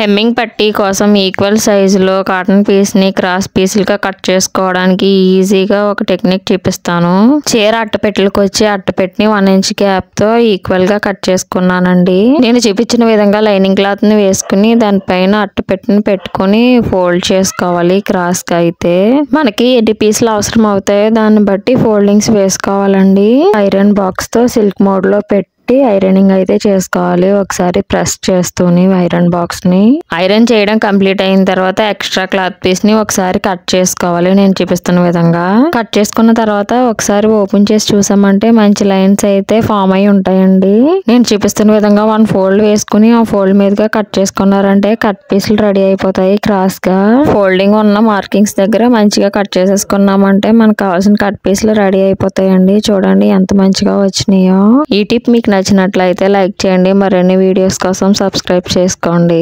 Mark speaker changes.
Speaker 1: Hemming పట్టీ కోసం equal సైజులో కాటన్ పీస్ ని క్రాస్ పీసులుగా కట్ చేసుకోవడానికి ఈజీగా ఒక టెక్నిక్ చూపిస్తాను. చీర అట్టపెట్టెలకు వచ్చి అట్టపెట్టిని 1 ఇంచ్ గ్యాప్ తో ఈక్వల్ గా కట్ చేసుకున్నానండి. నేను చూపించిన విధంగా లైనింగ్ క్లాత్ ని వేసుకుని దానిపైన అట్టపెట్టిని పెట్టుకుని ఫోల్డ్ చేసుకోవాలి. క్రాస్ గా అయితే మనకి ఎన్ని పీసులు అవసరం అవుతాయో దాన్ని బట్టి ఫోల్డింగ్స్ వేసుకోవాలండి. ఐరన్ బాక్స్ తో సిల్క్ మోడ్ లో పెట్టి ఐరనింగ్ అయితే చేసుకోవాలి. ఒకసారి ప్రెస్ చేస్తూనే ఐరన్ బాక్స్ ని ఐరన్ చేయడం కంప్లీట్ అయిన తర్వాత ఎక్స్ట్రా క్లాత్ పీస్ ని ఒకసారి కట్ చేసుకోవాలి. నేను చూపిస్తున్న విధంగా కట్ చేసుకున్న తర్వాత ఒకసారి ఓపెన్ చేసి చూసామంటే మంచి లైన్స్ అయితే ఫామ్ అయి ఉంటాయండి. నేను చూపిస్తున్న విధంగా 1 ఫోల్డ్ వేసుకుని ఆ ఫోల్డ్ మీదుగా కట్ చేసుకున్నారంటే కట్ పీసులు రెడీ అయిపోతాయి. క్రాస్ గా ఫోల్డింగ్ ఉన్న మార్కింగ్స్ దగ్గర మంచిగా కట్ చేసేసుకున్నామంటే మనకు కావాల్సిన కట్ పీసులు రెడీ అయిపోతాయండి. చూడండి ఎంత మంచిగా వచ్చినాయో. ఈ టిప్ మీకు నచ్చినట్లయితే లైక్ చేయండి. మరిన్ని వీడియోస్ కోసం సబ్స్క్రైబ్ చేసుకోండి.